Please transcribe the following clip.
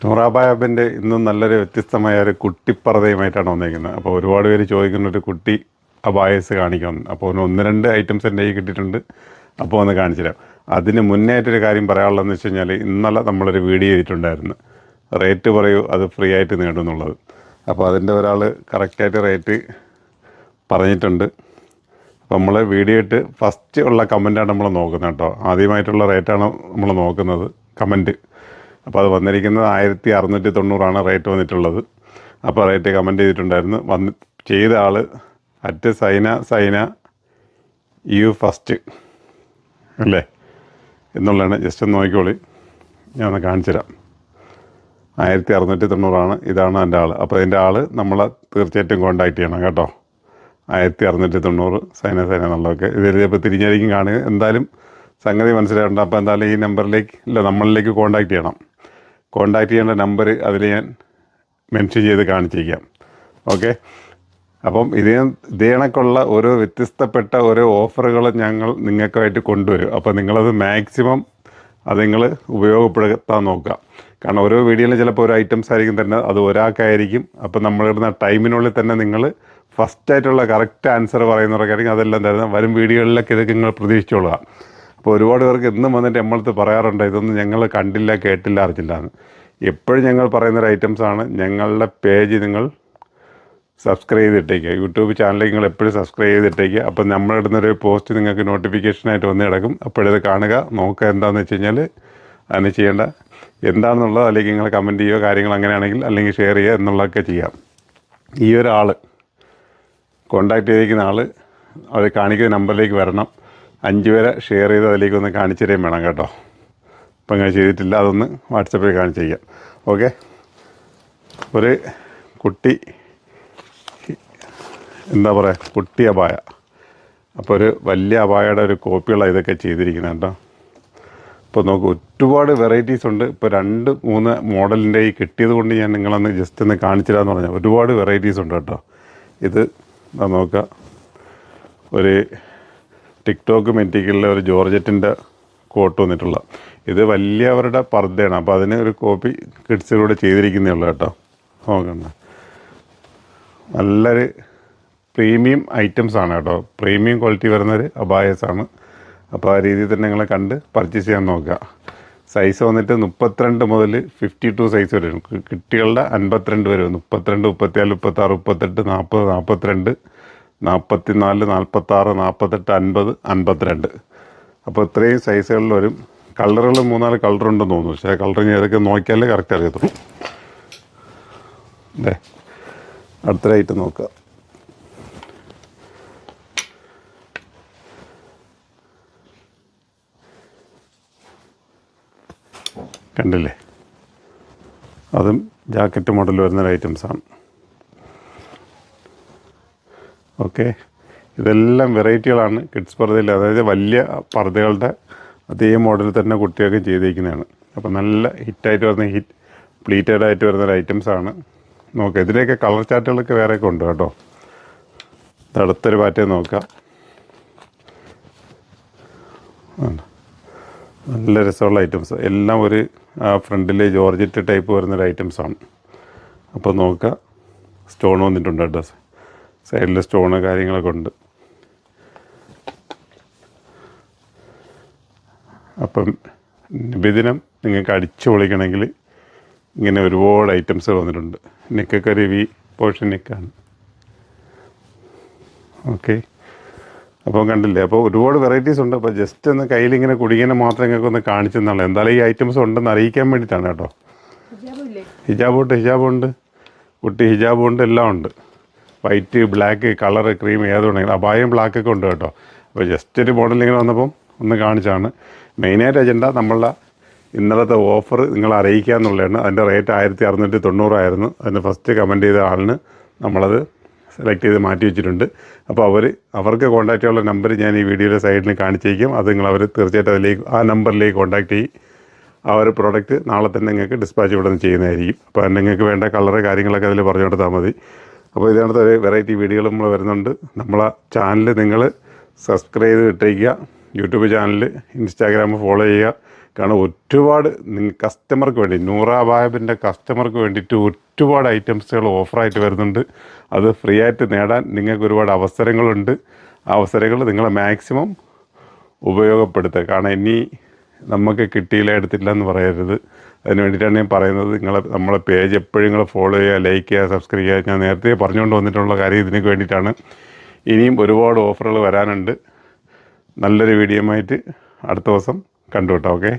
നൂറാബായബിൻ്റെ ഇന്നും നല്ലൊരു വ്യത്യസ്തമായ ഒരു കുട്ടിപ്പറതയുമായിട്ടാണ് വന്നിരിക്കുന്നത്. അപ്പോൾ ഒരുപാട് പേര് ചോദിക്കുന്ന ഒരു കുട്ടി അബായസ് കാണിക്കണം. അപ്പോൾ ഒന്ന് രണ്ട് ഐറ്റംസ് എൻ്റെ കയ്യിൽ കിട്ടിയിട്ടുണ്ട്. അപ്പോൾ ഒന്ന് കാണിച്ചു തരാം. അതിന് മുന്നേ ആയിട്ടൊരു കാര്യം പറയാനുള്ളതെന്ന് വെച്ച് കഴിഞ്ഞാൽ, ഇന്നലെ നമ്മളൊരു വീഡിയോ ചെയ്തിട്ടുണ്ടായിരുന്നു, റേറ്റ് പറയൂ അത് ഫ്രീ ആയിട്ട് നേടും എന്നുള്ളത്. അപ്പോൾ അതിൻ്റെ ഒരാൾ കറക്റ്റായിട്ട് റേറ്റ് പറഞ്ഞിട്ടുണ്ട്. അപ്പോൾ നമ്മൾ വീഡിയോ ഇട്ട് ഫസ്റ്റ് ഉള്ള കമൻറ്റാണ് നമ്മൾ നോക്കുന്നത് കേട്ടോ. ആദ്യമായിട്ടുള്ള റേറ്റാണ് നമ്മൾ നോക്കുന്നത്, കമൻറ്റ്. അപ്പോൾ അത് വന്നിരിക്കുന്നത് 1690 റേറ്റ് വന്നിട്ടുള്ളത്. അപ്പോൾ റേറ്റ് കമൻറ്റ് ചെയ്തിട്ടുണ്ടായിരുന്നു. ചെയ്ത ആൾ @സൈന യു ഫസ്റ്റ് അല്ലേ എന്നുള്ളതാണ്. ജസ്റ്റ് ഒന്ന് നോക്കിക്കോളി, ഞാൻ ഒന്ന് കാണിച്ചു തരാം. 1690 ഇതാണ് എൻ്റെ ആൾ. അപ്പോൾ ഇതിൻ്റെ ആൾ നമ്മളെ തീർച്ചയായിട്ടും കോൺടാക്റ്റ് ചെയ്യണം കേട്ടോ. 1690 സൈന എന്നുള്ളതൊക്കെ ഇതിപ്പോൾ തിരിഞ്ഞായിരിക്കും കാണുക. എന്തായാലും സംഗതി മനസ്സിലായിട്ടുണ്ട്. അപ്പോൾ എന്തായാലും ഈ നമ്പറിലേക്ക് നമ്മളിലേക്ക് കോൺടാക്റ്റ് ചെയ്യണം. കോൺടാക്റ്റ് ചെയ്യേണ്ട നമ്പർ അതിൽ ഞാൻ മെൻഷൻ ചെയ്ത് കാണിച്ചിരിക്കാം. ഓക്കെ. അപ്പം ഇതേ കണക്കുള്ള ഓരോ വ്യത്യസ്തപ്പെട്ട ഓരോ ഓഫറുകൾ ഞങ്ങൾ നിങ്ങൾക്കായിട്ട് കൊണ്ടുവരും. അപ്പോൾ നിങ്ങളത് മാക്സിമം അത് നിങ്ങൾ ഉപയോഗപ്പെടുത്താൻ നോക്കുക. കാരണം ഓരോ വീഡിയോയിലും ചിലപ്പോൾ ഒരു ഐറ്റംസ് ആയിരിക്കും തന്നെ, അത് ഒരാൾക്കായിരിക്കും. അപ്പോൾ നമ്മളിടുന്ന ടൈമിനുള്ളിൽ തന്നെ നിങ്ങൾ ഫസ്റ്റായിട്ടുള്ള കറക്റ്റ് ആൻസർ പറയുന്നവർക്കായിരിക്കും അതെല്ലാം തരുന്നത്. വരും വീഡിയോകളിലൊക്കെ ഇതൊക്കെ നിങ്ങൾ പ്രതീക്ഷിച്ചോളുക. അപ്പോൾ ഒരുപാട് പേർക്ക് എന്നും വന്നിട്ട് നമ്മളടുത്ത് പറയാറുണ്ട്, ഇതൊന്നും ഞങ്ങൾ കണ്ടില്ല, കേട്ടില്ല, അറിഞ്ഞില്ല എന്ന്. എപ്പോഴും ഞങ്ങൾ പറയുന്നൊരു ഐറ്റംസാണ്. ഞങ്ങളുടെ പേജ് നിങ്ങൾ സബ്സ്ക്രൈബ് ചെയ്തിട്ടേക്കുക. യൂട്യൂബ് ചാനലിലേക്ക് നിങ്ങൾ എപ്പോഴും സബ്സ്ക്രൈബ് ചെയ്തിട്ടേക്കുക. അപ്പോൾ നമ്മളിടുന്നൊരു പോസ്റ്റ് നിങ്ങൾക്ക് നോട്ടിഫിക്കേഷനായിട്ട് വന്ന് കിടക്കും. അപ്പോഴത് കാണുക, നോക്കുക. എന്താണെന്ന് വെച്ച് കഴിഞ്ഞാൽ അതിന് ചെയ്യേണ്ട എന്താണെന്നുള്ളത് അല്ലെങ്കിൽ നിങ്ങൾ കമൻറ്റ് ചെയ്യുക, കാര്യങ്ങൾ അങ്ങനെയാണെങ്കിൽ, അല്ലെങ്കിൽ ഷെയർ ചെയ്യുക എന്നുള്ളതൊക്കെ ചെയ്യാം. ഈ ഒരാൾ കോൺടാക്റ്റ് ചെയ്തിരിക്കുന്ന ആൾ അവർ കാണിക്കുന്ന നമ്പറിലേക്ക് വരണം. 5 പേരെ ഷെയർ ചെയ്ത് അതിലേക്ക് ഒന്ന് കാണിച്ചു തരാൻ വേണം കേട്ടോ. ഇപ്പം അങ്ങനെ ചെയ്തിട്ടില്ല, അതൊന്ന് വാട്സപ്പിൽ കാണിച്ചു ചെയ്യാം. ഓക്കെ. ഒരു കുട്ടി എന്താ പറയുക, കുട്ടി അപായ. അപ്പോൾ ഒരു വലിയ അപായയുടെ ഒരു കോപ്പികളാണ് ഇതൊക്കെ ചെയ്തിരിക്കുന്നത് കേട്ടോ. ഇപ്പോൾ നോക്കൂ, ഒരുപാട് വെറൈറ്റീസ് ഉണ്ട്. ഇപ്പോൾ 2-3 മോഡലിൻ്റെ ഈ കിട്ടിയത് കൊണ്ട് ഞാൻ നിങ്ങളൊന്ന് ജസ്റ്റ് ഒന്ന് കാണിച്ചു തരാമെന്ന് പറഞ്ഞാൽ ഒരുപാട് വെറൈറ്റീസ് ഉണ്ട് കേട്ടോ. ഇത് നോക്കുക, ഒരു ടിക്ടോക്ക് മെറ്റീരിയലിലെ ഒരു ജോർജറ്റിൻ്റെ കോട്ട് വന്നിട്ടുള്ള ഇത് വലിയവരുടെ പർദ്ദയാണ്. അപ്പോൾ അതിന് ഒരു കോപ്പി കിഡ്സിലൂടെ ചെയ്തിരിക്കുന്നേ ഉള്ളൂ കേട്ടോ. നോക്കണ്ട, നല്ലൊരു പ്രീമിയം ഐറ്റംസാണ് കേട്ടോ. പ്രീമിയം ക്വാളിറ്റി വരുന്നൊരു അബായസാണ്. അപ്പോൾ ആ രീതിയിൽ തന്നെ നിങ്ങളെ കണ്ട് പർച്ചേസ് ചെയ്യാൻ നോക്കുക. സൈസ് വന്നിട്ട് 32 മുതൽ 52 സൈസ് വരും. കുട്ടികളുടെ 52 വരും. 32, 34, 36, 38, 40, 42, 44, 46, 48, 50, 52. അപ്പോൾ ഇത്രയും സൈസുകളിൽ വരും. കളറുകൾ 3-4 കളറുണ്ടെന്ന് തോന്നുന്നു. പക്ഷേ കളർ ഞാൻ ഏതൊക്കെ നോക്കിയാലേ കറക്റ്റ് അറിയത്തുള്ളൂ. അല്ലേ, അടുത്തൊരായിട്ട് നോക്കുക. കണ്ടില്ലേ, അതും ജാക്കറ്റ് മോഡൽ വരുന്നൊരു ഐറ്റംസാണ്. ഓക്കെ. ഇതെല്ലാം വെറൈറ്റികളാണ് കിഡ്സ് പർദ്ദയിൽ. അതായത് വലിയ പർദ്ദകളുടെ അതേ മോഡൽ തന്നെ കുട്ടികൾക്ക് ചെയ്തിരിക്കുന്നതാണ്. അപ്പോൾ നല്ല ഹിറ്റായിട്ട് വരുന്ന പ്ലീറ്റഡ് ആയിട്ട് വരുന്നൊരു ഐറ്റംസാണ്. നോക്കുക, ഇതിലേക്ക് കളർ ചാർട്ടുകളൊക്കെ വേറെയൊക്കെ ഉണ്ട് കേട്ടോ. അടുത്തൊരു പാറ്റേൺ നോക്കുക. നല്ല രസമുള്ള ഐറ്റംസ് എല്ലാം ഒരു ഫ്രണ്ടിൽ ജോർജറ്റ് ടൈപ്പ് വരുന്നൊരു ഐറ്റംസാണ്. അപ്പോൾ നോക്കുക, സ്റ്റോൺ വന്നിട്ടുണ്ട് കേട്ടോ. സൈഡിൽ സ്റ്റോണ് കാര്യങ്ങളൊക്കെ ഉണ്ട്. അപ്പം നിബിദിനം നിങ്ങൾക്ക് അടിച്ചു പൊളിക്കണമെങ്കിൽ ഇങ്ങനെ ഒരുപാട് ഐറ്റംസ് വന്നിട്ടുണ്ട്. നെക്കൊക്കെ ഒരു വി പോർഷൻ നെക്കാണ്. ഓക്കെ. അപ്പോൾ കണ്ടില്ലേ, അപ്പോൾ ഒരുപാട് വെറൈറ്റീസ് ഉണ്ട്. അപ്പോൾ ജസ്റ്റ് ഒന്ന് കയ്യിലിങ്ങനെ കുടിങ്ങനെ മാത്രം നിങ്ങൾക്ക് ഒന്ന് കാണിച്ചു തന്നാണ്. എന്തായാലും ഈ ഐറ്റംസ് ഉണ്ടെന്ന് അറിയിക്കാൻ വേണ്ടിയിട്ടാണ് കേട്ടോ. ഹിജാബുണ്ട്, കുട്ടി ഹിജാബുണ്ട്, എല്ലാം ഉണ്ട്. വൈറ്റ്, ബ്ലാക്ക്, കളറ്, ക്രീം ഏതുണ്ടെങ്കിലും അപായം ബ്ലാക്കൊക്കെ ഉണ്ട് കേട്ടോ. അപ്പോൾ ജസ്റ്റ് ഒരു മോഡൽ ഇങ്ങനെ വന്നപ്പം ഒന്ന് കാണിച്ചാണ്. മെയിനായിട്ട് അജണ്ട നമ്മളുടെ ഇന്നലത്തെ ഓഫർ നിങ്ങളെ അറിയിക്കുക എന്നുള്ളതാണ്. അതിൻ്റെ റേറ്റ് 1690 ആയിരുന്നു. അതിന് ഫസ്റ്റ് കമൻറ്റ് ചെയ്ത ആളിന് നമ്മളത് സെലക്ട് ചെയ്ത് മാറ്റി വെച്ചിട്ടുണ്ട്. അപ്പോൾ അവർക്ക് കോൺടാക്റ്റ് ചെയ്യാനുള്ള നമ്പർ ഞാൻ ഈ വീഡിയോയുടെ സൈഡിൽ കാണിച്ചേക്കും. അത് അവർ തീർച്ചയായിട്ടും ആ നമ്പറിലേക്ക് കോൺടാക്റ്റ് ചെയ്യും. ആ ഒരു പ്രോഡക്റ്റ് നാളെ തന്നെ നിങ്ങൾക്ക് ഡിസ്പാച്ച് ഇവിടെ നിന്ന് ചെയ്യുന്നതായിരിക്കും. അപ്പോൾ നിങ്ങൾക്ക് വേണ്ട കളറ് കാര്യങ്ങളൊക്കെ അതിൽ പറഞ്ഞു കൊടുത്താൽ മതി. അപ്പോൾ ഇതിനകത്ത് ഒരു വെറൈറ്റി വീഡിയോകൾ നമ്മൾ വരുന്നുണ്ട്. നമ്മളെ ചാനൽ നിങ്ങൾ സബ്സ്ക്രൈബ് ചെയ്ത് ഇട്ടേക്കുക. യൂട്യൂബ് ചാനൽ, ഇൻസ്റ്റാഗ്രാം ഫോളോ ചെയ്യുക. കാരണം ഒരുപാട് കസ്റ്റമർക്ക് വേണ്ടി നൂറ അബായബിൻ്റെ കസ്റ്റമർക്ക് വേണ്ടിയിട്ട് ഒരുപാട് ഐറ്റംസുകൾ ഓഫറായിട്ട് വരുന്നുണ്ട്. അത് ഫ്രീ ആയിട്ട് നേടാൻ നിങ്ങൾക്ക് ഒരുപാട് അവസരങ്ങളുണ്ട്. ആ അവസരങ്ങൾ നിങ്ങൾ മാക്സിമം ഉപയോഗപ്പെടുത്തുക. കാരണം ഇനി നമുക്ക് കിട്ടിയില്ല എടുത്തില്ല എന്ന് പറയരുത്. അതിന് വേണ്ടിയിട്ടാണ് ഞാൻ പറയുന്നത്. നമ്മളെ പേജ് എപ്പോഴും നിങ്ങൾ ഫോളോ ചെയ്യുക, ലൈക്ക് ചെയ്യുക, സബ്സ്ക്രൈബ് ചെയ്യുക. ഞാൻ നേരത്തെ പറഞ്ഞുകൊണ്ട് വന്നിട്ടുള്ള കാര്യം ഇതിനൊക്കെ വേണ്ടിയിട്ടാണ്. ഇനിയും ഒരുപാട് ഓഫറുകൾ വരാനുണ്ട്. നല്ലൊരു വീഡിയോ ആയിട്ട് അടുത്ത ദിവസം കണ്ടുകിട്ടാം. ഓക്കെ.